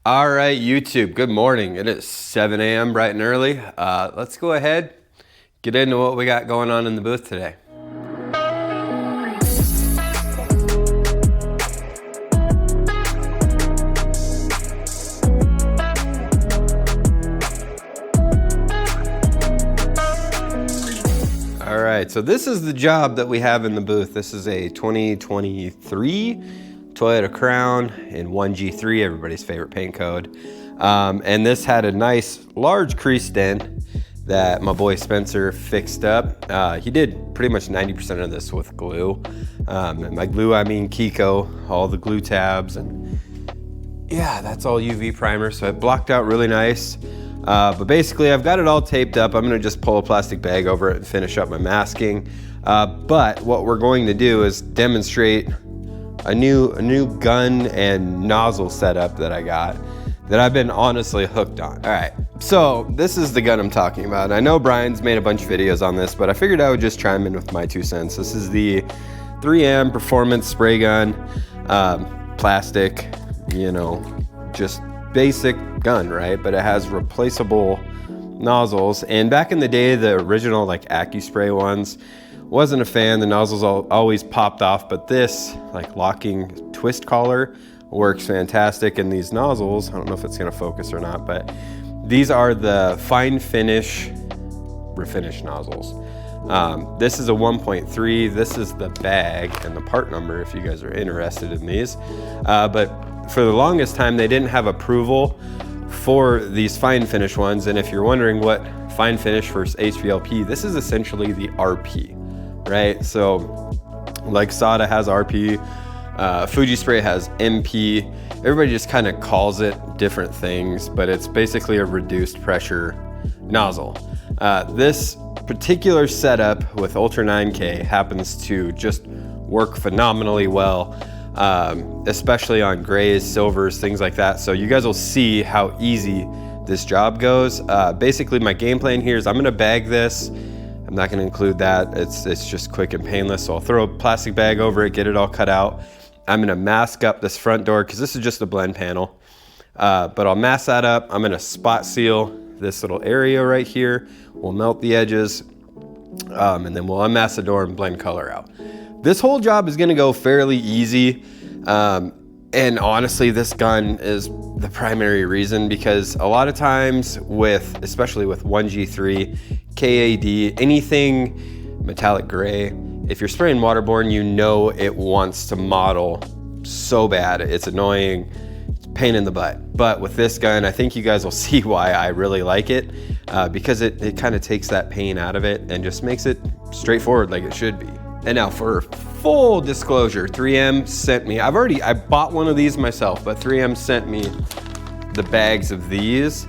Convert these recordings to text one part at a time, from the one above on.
All right, YouTube, good morning. It is 7 a.m. bright and early. Let's go ahead, get into what we got going on in the booth today. All right, so this is the job that we have in the booth. This is a 2023 Toyota Crown in 1G3, everybody's favorite paint code. And this had a nice large crease dent that my boy Spencer fixed up. He did pretty much 90% of this with glue. And by glue, I mean Kiko, all the glue tabs, and yeah, that's all UV primer. So it blocked out really nice. But basically I've got it all taped up. I'm gonna just pull a plastic bag over it and finish up my masking. But what we're going to do is demonstrate a new gun and nozzle setup that I got that I've been honestly hooked on. All right, so this is the gun I'm talking about. I know Brian's made a bunch of videos on this, but I figured I would just chime in with my 2 cents. This is the 3M Performance Spray Gun, plastic, you know, just basic gun, right? But it has replaceable nozzles. And back in the day, the original like AccuSpray ones, wasn't a fan. The nozzles always popped off, but this like locking twist collar works fantastic. And these nozzles, I don't know if it's gonna focus or not, but these are the fine finish refinish nozzles. This is a 1.3. This is the bag and the part number if you guys are interested in these. But for the longest time, they didn't have approval for these fine finish ones. And if you're wondering what fine finish versus HVLP, this is essentially the RP, right? So like Sada has RP, Fuji Spray has MP. Everybody just kind of calls it different things, but it's basically a reduced pressure nozzle. This particular setup with Ultra 9K happens to just work phenomenally well, especially on grays, silvers, things like that. So you guys will see how easy this job goes. Basically my game plan here is I'm gonna bag this. I'm not gonna include that. It's just quick and painless. So I'll throw a plastic bag over it, get it all cut out. I'm gonna mask up this front door because this is just a blend panel. But I'll mask that up. I'm gonna spot seal this little area right here. We'll melt the edges, and then we'll unmask the door and blend color out. This whole job is gonna go fairly easy. And honestly, this gun is the primary reason because a lot of times especially with 1G3, KAD, anything metallic gray, if you're spraying waterborne, you know it wants to model so bad. It's annoying, it's a pain in the butt. But with this gun, I think you guys will see why I really like it, because it kind of takes that pain out of it and just makes it straightforward like it should be. And now for full disclosure, 3M sent me, I bought one of these myself, but 3M sent me the bags of these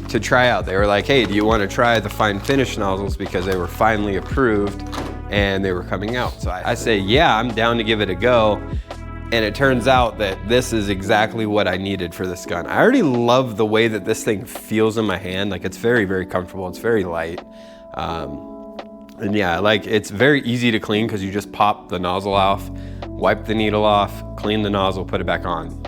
to try out. They were like, hey, do you want to try the fine finish nozzles because they were finally approved and they were coming out. So I say, yeah, I'm down to give it a go. And it turns out that this is exactly what I needed for this gun. I already love the way that this thing feels in my hand. Like it's very, very comfortable. It's very light. And yeah, like it's very easy to clean because you just pop the nozzle off, wipe the needle off, clean the nozzle, put it back on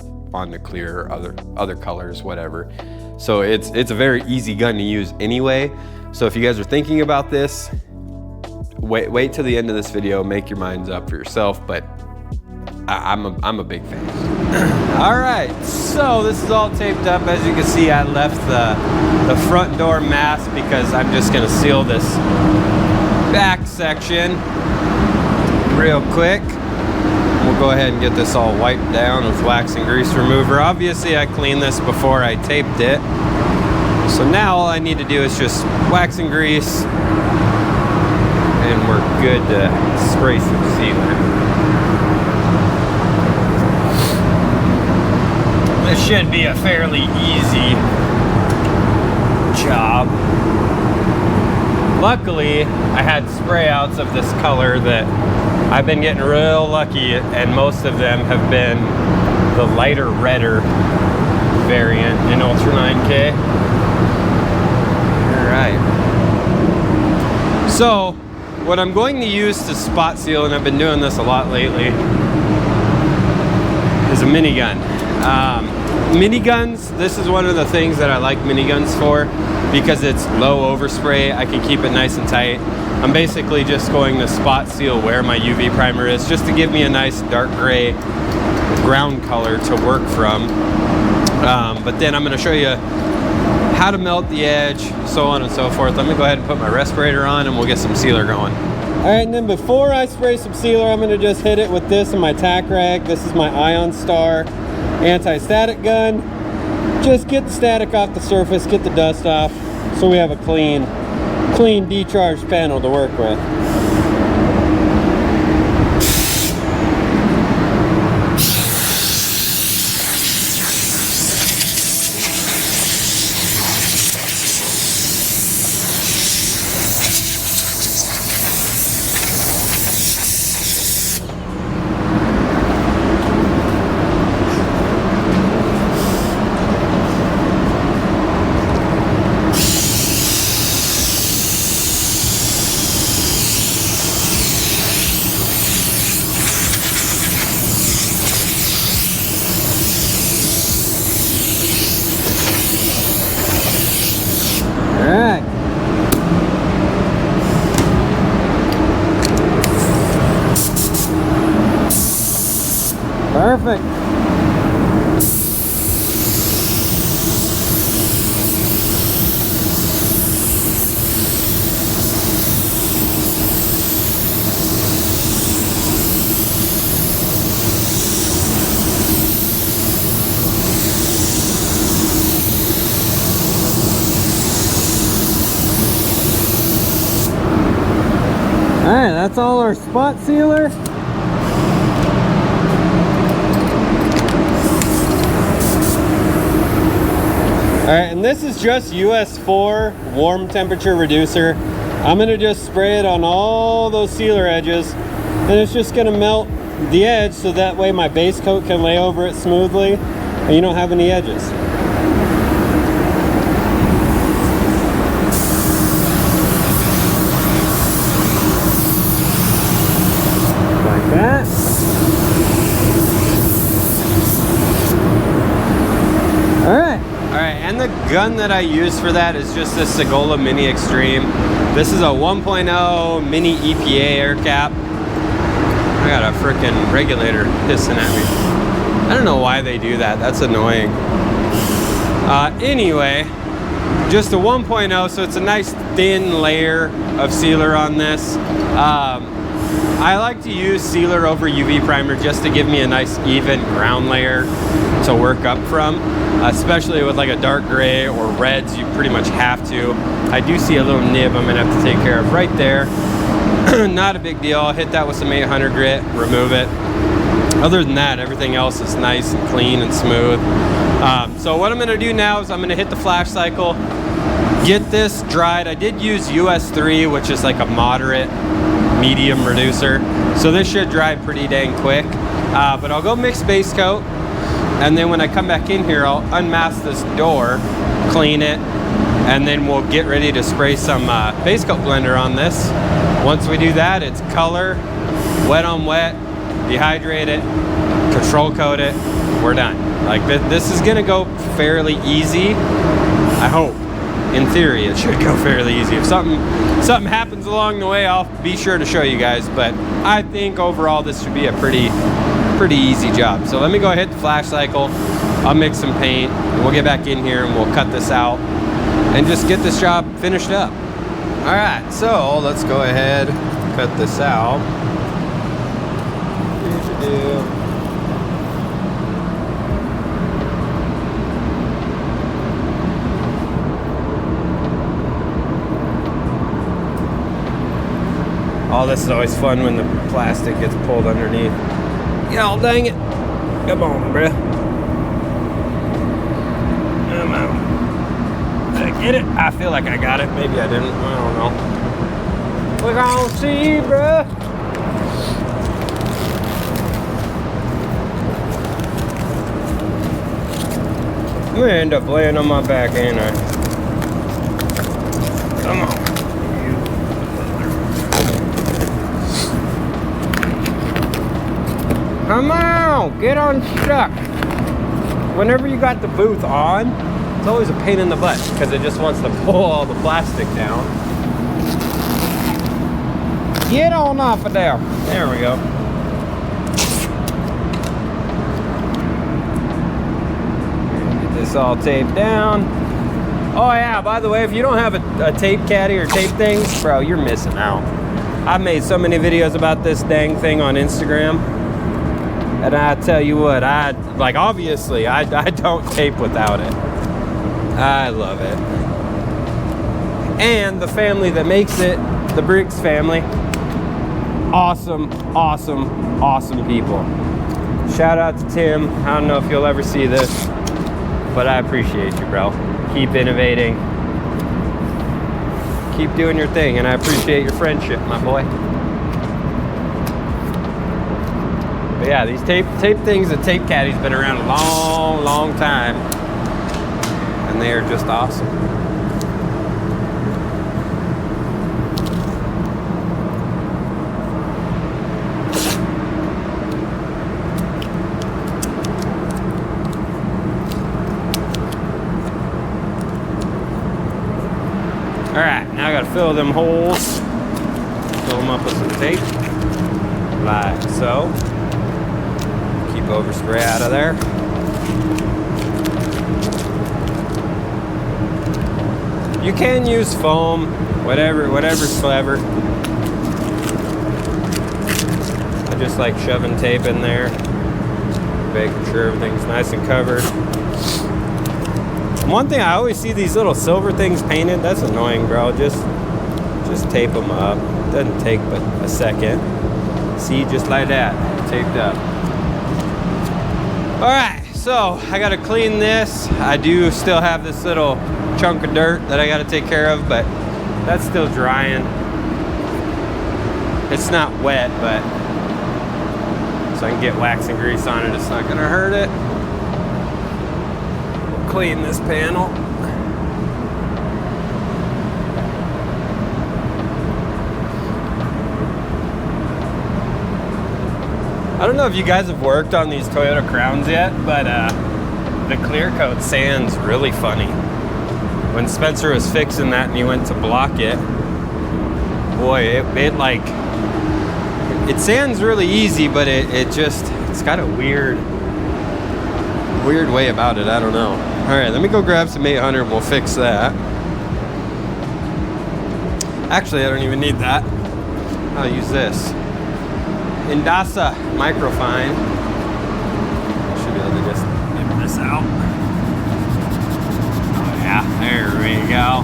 the clear, other colors, whatever. So it's a very easy gun to use anyway. So if you guys are thinking about this, wait till the end of this video, make your minds up for yourself, but I'm a big fan. All right, so this is all taped up. As you can see, I left the front door mask because I'm just gonna seal this back section real quick. We'll go ahead and get this all wiped down with wax and grease remover. Obviously, I cleaned this before I taped it. So now all I need to do is just wax and grease, and we're good to spray some sealant. This should be a fairly easy job. Luckily, I had spray outs of this color that I've been getting real lucky, and most of them have been the lighter redder variant in Ultra 9K. All right. So what I'm going to use to spot seal, and I've been doing this a lot lately, is a minigun. Miniguns, this is one of the things that I like miniguns for, because it's low overspray. I can keep it nice and tight. I'm basically just going to spot seal where my UV primer is, just to give me a nice dark gray ground color to work from. But then I'm going to show you how to melt the edge, so on and so forth. Let me go ahead and put my respirator on and we'll get some sealer going. All right, and then before I spray some sealer, I'm going to just hit it with this in my tack rag. This is my Ion Star anti-static gun. Just get the static off the surface, get the dust off, so we have a clean decharged panel to work with. Alright. Perfect. Alright, that's all our spot sealer. Alright, and this is just US4 warm temperature reducer. I'm going to just spray it on all those sealer edges, and it's just going to melt the edge so that way my base coat can lay over it smoothly and you don't have any edges. That. Alright, and the gun that I use for that is just this Segola Mini Extreme. This is a 1.0 mini EPA air cap. I got a freaking regulator pissing at me. I don't know why they do that, that's annoying. Anyway, just a 1.0, so it's a nice thin layer of sealer on this. I like to use sealer over UV primer just to give me a nice even ground layer to work up from, especially with like a dark gray or reds. You pretty much have to. I do see a little nib I'm gonna have to take care of right there. Not a big deal. I'll hit that with some 800 grit, remove it. Other than that, everything else is nice and clean and smooth. So what I'm gonna do now is I'm gonna hit the flash cycle, get this dried. I did use US3, which is like a moderate medium reducer, so this should dry pretty dang quick. But I'll go mix base coat, and then when I come back in here, I'll unmask this door, clean it, and then we'll get ready to spray some base coat blender on this. Once we do that, it's color, wet on wet, dehydrate it, control coat it, we're done. Like this is gonna go fairly easy, I hope. In theory, it should go fairly easy. If something happens along the way, I'll be sure to show you guys, but I think overall this should be a pretty easy job. So let me go ahead and hit the flash cycle, I'll mix some paint, and we'll get back in here and we'll cut this out and just get this job finished up. All right, so let's go ahead, cut this out. Here's the deal. Oh, this is always fun when the plastic gets pulled underneath. Y'all, dang it. Come on, bruh. Come on. Did I get it? I feel like I got it. Maybe I didn't. I don't know. We're gonna see, bruh. I'm gonna end up laying on my back, ain't I? Come on. Come on, get unstuck. whenever you got the booth on, it's always a pain in the butt because it just wants to pull all the plastic down. Get on off of there. There we go. Get this all taped down. Oh yeah, by the way, if you don't have a tape caddy or tape things, bro, you're missing out. I've made so many videos about this dang thing on Instagram. And I tell you what, obviously, I don't tape without it. I love it. And the family that makes it, the Briggs family, awesome, awesome, awesome people. Shout out to Tim. I don't know if you'll ever see this, but I appreciate you, bro. Keep innovating. Keep doing your thing, and I appreciate your friendship, my boy. But yeah, these tape things, the tape caddy's been around a long, long time, and they are just awesome. All right, now I gotta fill them holes, fill them up with some tape, like so. Keep overspray out of there. You can use foam, whatever's clever. I just like shoving tape in there, making sure everything's nice and covered. One thing, I always see these little silver things painted. That's annoying, bro. Just tape them up. Doesn't take but a second. See, just like that, taped up. All right, so I gotta clean this. I do still have this little chunk of dirt that I gotta take care of, but that's still drying. It's not wet, but so I can get wax and grease on it. It's not gonna hurt it. Clean this panel. I don't know if you guys have worked on these Toyota Crowns yet, but the clear coat sand's really funny. When Spencer was fixing that and he went to block it, boy, it sands really easy, but it's got a weird way about it. I don't know. All right, let me go grab some 800 and we'll fix that. Actually, I don't even need that. I'll use this. Indasa Microfine. Should be able to just get this out. Oh yeah, there we go.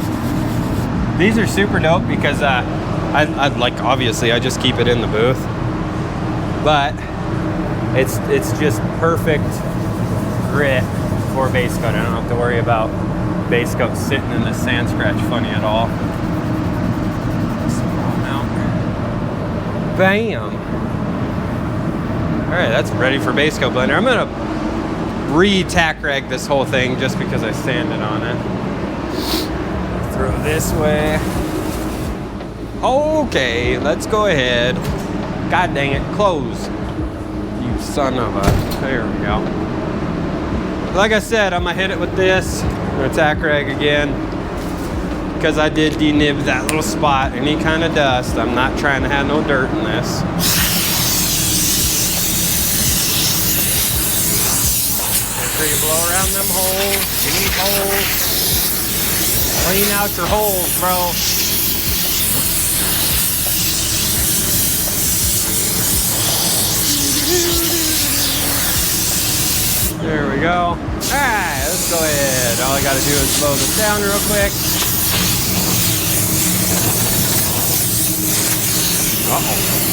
These are super dope because I'd like, obviously I just keep it in the booth, but it's just perfect grit for base coat. I don't have to worry about base coat sitting in the sand scratch funny at all. Bam. All right, that's ready for base coat blender. I'm gonna re-tack rag this whole thing just because I sanded on it. Throw this way. Okay, let's go ahead. God dang it, close. You son of a, there we go. Like I said, I'm gonna hit it with this. I'm gonna tack rag again because I did denib that little spot, any kind of dust. I'm not trying to have no dirt in this. Make sure you blow around them holes, deep holes. Clean out your holes, bro. There we go. All right, let's go ahead. All I gotta do is blow this down real quick. Uh-oh.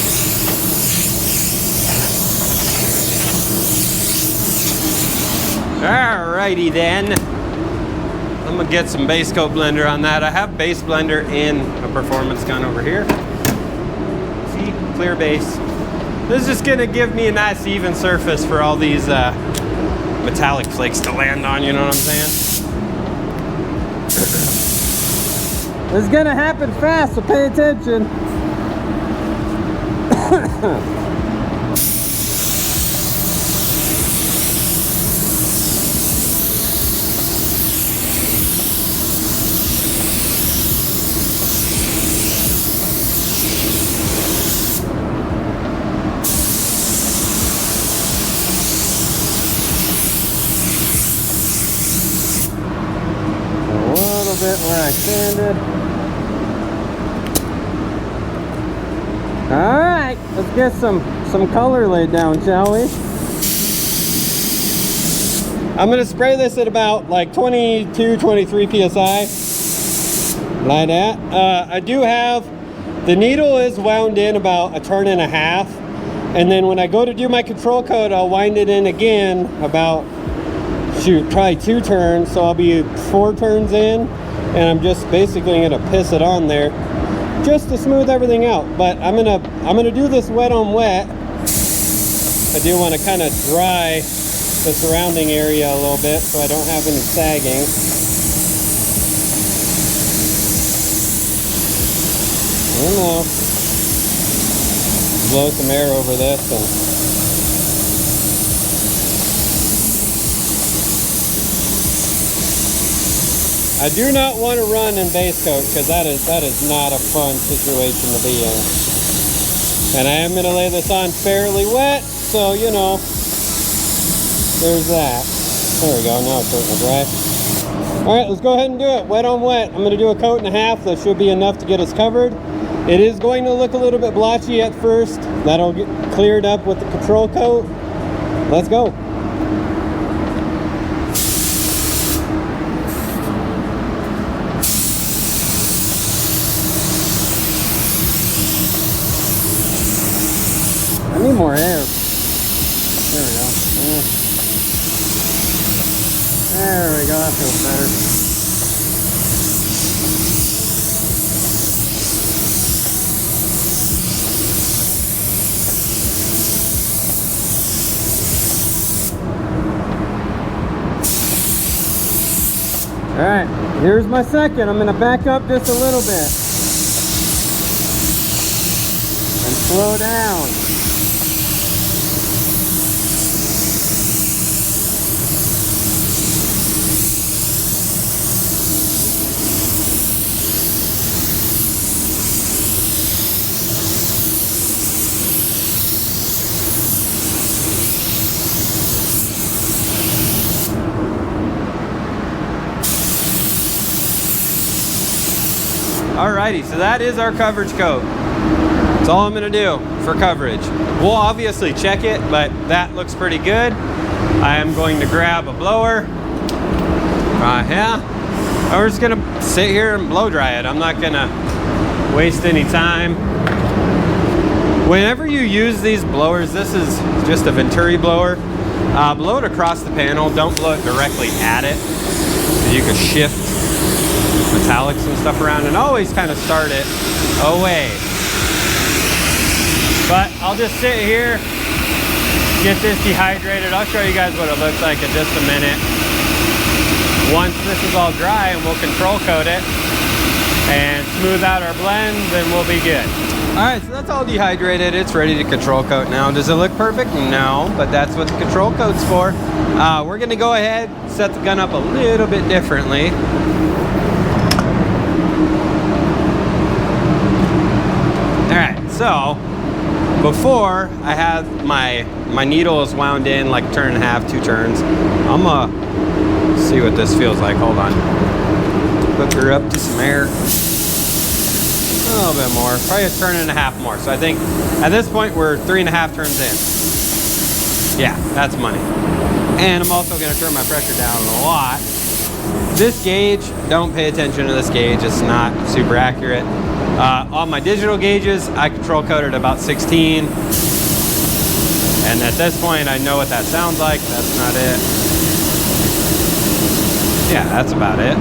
Alrighty then. I'm gonna get some base coat blender on that. I have base blender in a performance gun over here. See, clear base. This is just gonna give me a nice even surface for all these metallic flakes to land on, you know what I'm saying? This is gonna happen fast, so pay attention. bit where I sanded. All right, let's get some color laid down, shall we? I'm gonna spray this at about like 22, 23 PSI. Like that. I do have, the needle is wound in about 1.5 turns. And then when I go to do my control coat, I'll wind it in again about, shoot, probably 2 turns. So I'll be 4 turns in, and I'm just basically gonna piss it on there just to smooth everything out. But I'm gonna do this wet on wet. I do want to kind of dry the surrounding area a little bit so I don't have any sagging. I don't know. Blow some air over this and I do not want to run in base coat because that is not a fun situation to be in. And I am going to lay this on fairly wet, so you know, there's that. There we go, now it's starting to dry. Alright, let's go ahead and do it. Wet on wet. I'm going to do 1.5 coats. That should be enough to get us covered. It is going to look a little bit blotchy at first. That'll get cleared up with the control coat. Let's go. I need more air. There we go. There we go, that feels better. All right, here's my second. I'm gonna back up just a little bit and slow down. Alrighty, so that is our coverage coat. That's all I'm gonna do for coverage. We'll obviously check it, but that looks pretty good. I am going to grab a blower. Yeah. And we're just gonna sit here and blow dry it. I'm not gonna waste any time. Whenever you use these blowers, this is just a Venturi blower. Blow it across the panel, don't blow it directly at it. So you can shift metallics and stuff around, and always kind of start it away. But I'll just sit here, get this dehydrated. I'll show you guys what it looks like in just a minute. Once this is all dry, and we'll control coat it and smooth out our blend, then we'll be good. All right, so that's all dehydrated. It's ready to control coat now. Does it look perfect? No, but that's what the control coat's for. We're gonna go ahead, set the gun up a little bit differently. So, before I have my needle is wound in like 1.5 turns, 2 turns. I'm gonna see what this feels like. Hold on. Hook her up to some air. A little bit more, probably 1.5 turns more. So I think at this point we're 3.5 turns in. Yeah, that's money. And I'm also gonna turn my pressure down a lot. This gauge, don't pay attention to this gauge. It's not super accurate. On my digital gauges, I control coded about 16. And at this point, I know what that sounds like. That's not it. Yeah, that's about it.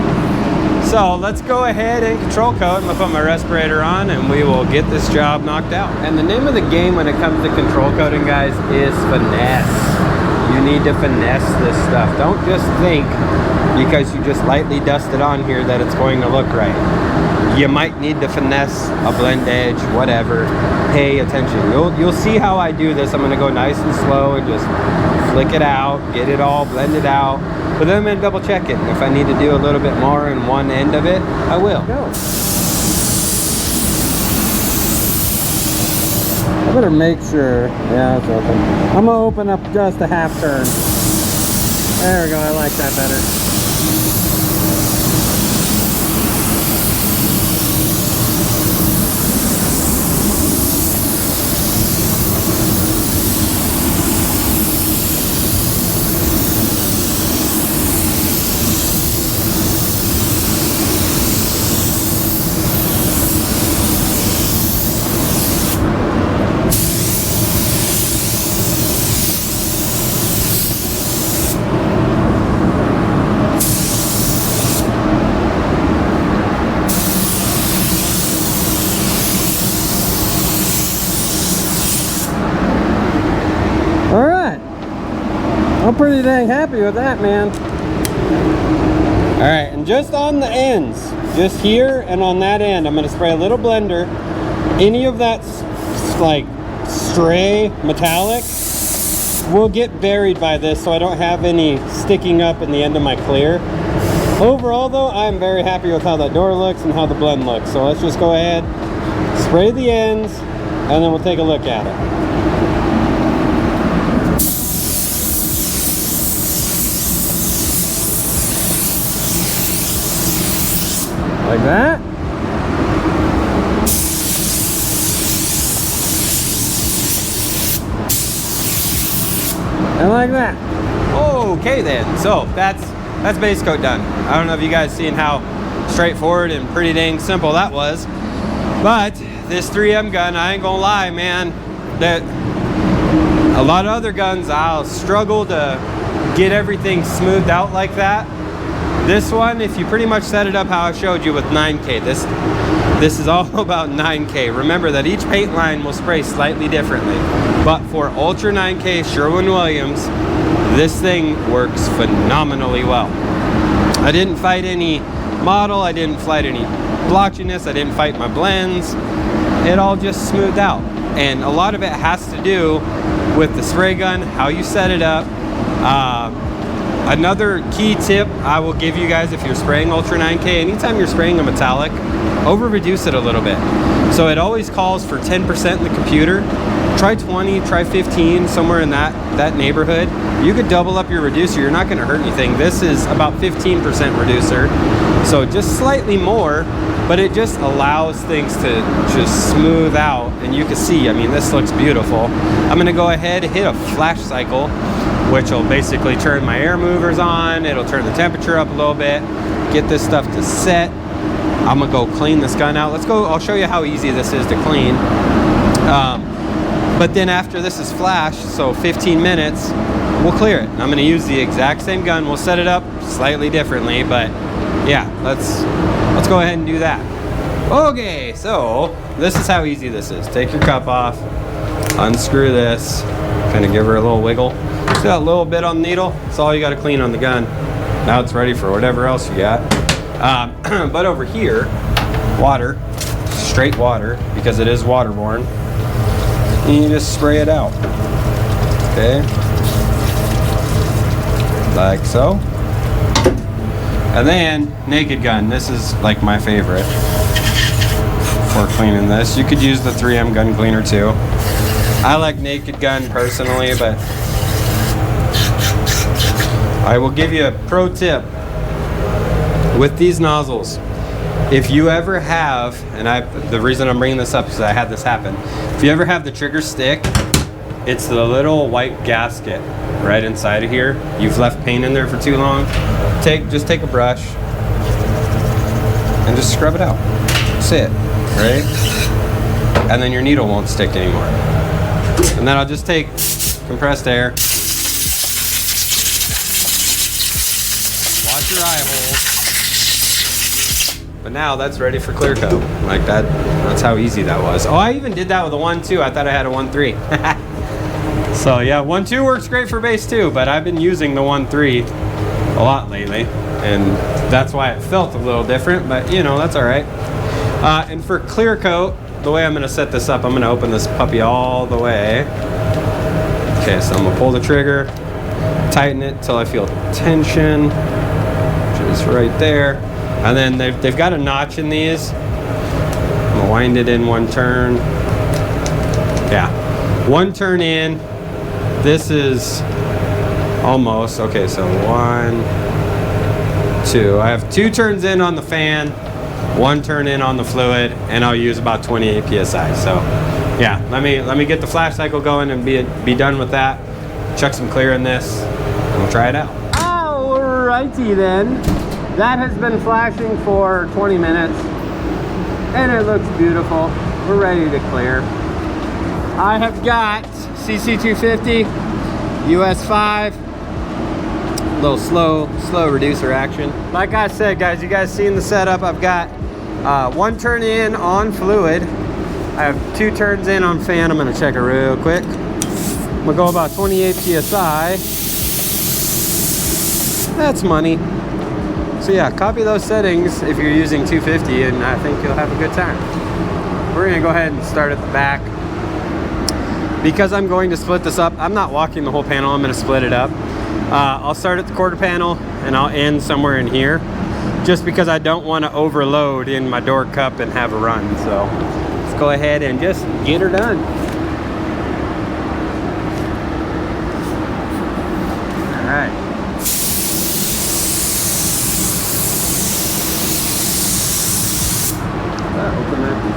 So let's go ahead and control code. I'm gonna put my respirator on and we will get this job knocked out. And the name of the game when it comes to control coding, guys, is finesse. You need to finesse this stuff. Don't just think because you just lightly dust it on here that it's going to look right. You might need to finesse a blend edge, whatever. Pay attention. You'll see how I do this. I'm gonna go nice and slow and just flick it out, get it all blended out. But then I'm gonna double check it. And if I need to do a little bit more in one end of it, I will. I better make sure. Yeah, it's open. I'm gonna open up just a 1/2 turn. There we go, I like that better. pretty dang happy with that, man. All right, and just on the ends, just here and on that end, I'm gonna spray a little blender. Any of that like stray metallic will get buried by this, so I don't have any sticking up in the end of my clear. Overall though, I'm very happy with how that door looks and how the blend looks. So let's just go ahead, spray the ends, and then we'll take a look at it. Like that. And like that. Okay then, so that's base coat done. I don't know if you guys seen how straightforward and pretty dang simple that was, but this 3M gun, I ain't gonna lie, man, that a lot of other guns I'll struggle to get everything smoothed out like that. This one, if you pretty much set it up how I showed you with 9K, this is all about 9K. Remember that each paint line will spray slightly differently, but for Ultra 9K Sherwin-Williams, this thing works phenomenally well. I didn't fight any model, I didn't fight any blotchiness, I didn't fight my blends. It all just smoothed out. And a lot of it has to do with the spray gun, how you set it up. Another key tip I will give you guys if you're spraying Ultra 9K, anytime you're spraying a metallic, over reduce it a little bit. So it always calls for 10% in the computer. Try 20, try 15, somewhere in that neighborhood. You could double up your reducer, you're not gonna hurt anything. This is about 15% reducer, so just slightly more, but it just allows things to just smooth out. And you can see, I mean, this looks beautiful. I'm gonna go ahead and hit a flash cycle, which will basically turn my air movers on. It'll turn the temperature up a little bit, get this stuff to set. I'm gonna go clean this gun out. Let's go, I'll show you how easy this is to clean. But then after this is flashed, so 15 minutes, we'll clear it. I'm gonna use the exact same gun. We'll set it up slightly differently, but yeah, let's go ahead and do that. Okay, so this is how easy this is. Take your cup off, unscrew this, kind of give her a little wiggle. See that little bit on the needle? That's all you gotta clean on the gun. Now it's ready for whatever else you got. But over here, water, straight water, because it is waterborne. And you just spray it out, okay? Like so. And then, naked gun. This is like my favorite for cleaning this. You could use the 3M gun cleaner too. I like naked gun personally, but I will give you a pro tip with these nozzles. If you ever have, and the reason I'm bringing this up is I had this happen. If you ever have the trigger stick, it's the little white gasket right inside of here. You've left paint in there for too long. Just take a brush and just scrub it out. That's it, right? And then your needle won't stick anymore. And then I'll just take compressed air. Watch your eye hole. But now that's ready for clear coat. Like that, that's how easy that was. Oh, I even did that with a 1.2. I thought I had a 1.3. So yeah, 1.2 works great for base too, but I've been using the 1.3 a lot lately, and that's why it felt a little different, but you know, that's all right. And for clear coat, the way I'm gonna set this up, I'm gonna open this puppy all the way. Okay, so I'm gonna pull the trigger, tighten it till I feel tension, which is right there. And then they've got a notch in these. I'm gonna wind it in one turn. Yeah, one turn in. This is almost, okay, so 1, 2. I have 2 turns in on the fan, 1 turn in on the fluid, and I'll use about 28 PSI. So yeah, let me get the flash cycle going and be done with that. Chuck some clear in this, and we'll try it out. Alrighty then. That has been flashing for 20 minutes, and it looks beautiful. We're ready to clear. I have got CC250, US 5, little slow reducer action. Like I said, guys, you guys seen the setup. I've got 1 turn in on fluid. I have 2 turns in on fan. I'm gonna check it real quick. I'm gonna go about 28 PSI. That's money. So yeah, copy those settings if you're using 250, and I think you'll have a good time. We're gonna go ahead and start at the back. Because I'm going to split this up, I'm not walking the whole panel, I'm gonna split it up. I'll start at the quarter panel and I'll end somewhere in here, just because I don't want to overload in my door cup and have a run. So let's go ahead and just get her done. All right. Open that piece.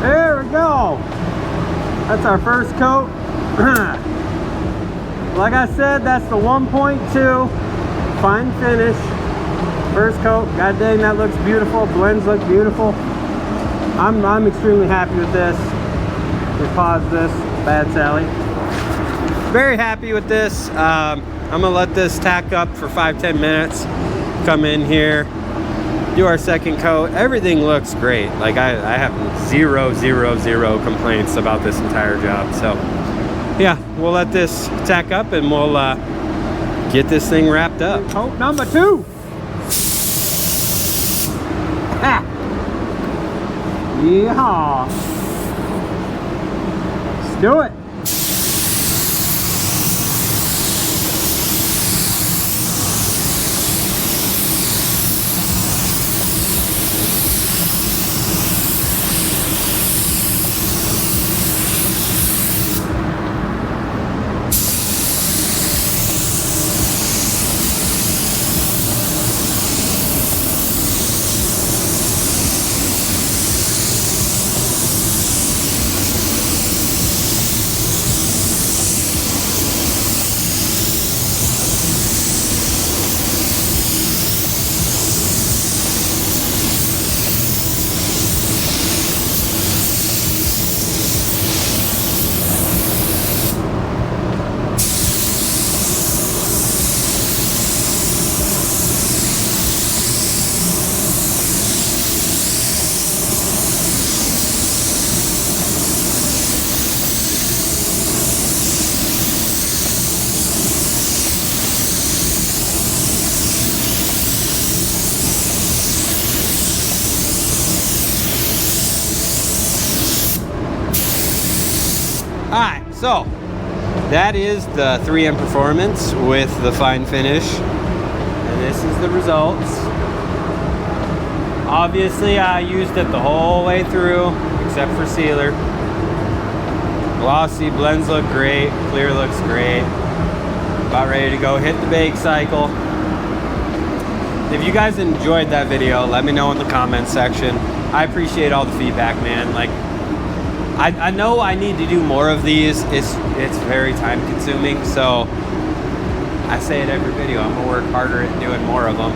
There we go. That's our first coat. Like I said, that's the 1.2 fine finish. First coat. God dang, that looks beautiful. Blends look beautiful. I'm extremely happy with this. Just pause this. Bad Sally. Very happy with this. I'm gonna let this tack up for 5-10 minutes. Come in here, do our second coat. Everything looks great. Like I have zero complaints about this entire job. So yeah, we'll let this tack up and we'll get this thing wrapped up. Coat number 2. Ha! Yeehaw! Let's do it. Alright, so that is the 3M Performance with the fine finish. And this is the results. Obviously I used it the whole way through, except for sealer. Glossy, blends look great, clear looks great. About ready to go hit the bake cycle. If you guys enjoyed that video, let me know in the comments section. I appreciate all the feedback, man. Like, I know I need to do more of these. It's very time consuming, so I say it every video. I'm gonna work harder at doing more of them.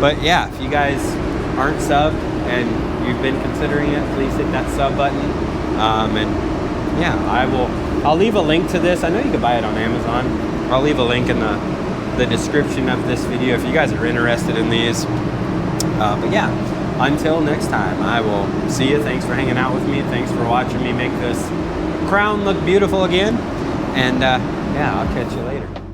But yeah, if you guys aren't subbed and you've been considering it, please hit that sub button. And yeah, I'll leave a link to this. I know you can buy it on Amazon. I'll leave a link in the description of this video if you guys are interested in these. But yeah, until next time, I will see you. Thanks for hanging out with me. Thanks for watching me make this crown look beautiful again. And yeah, I'll catch you later.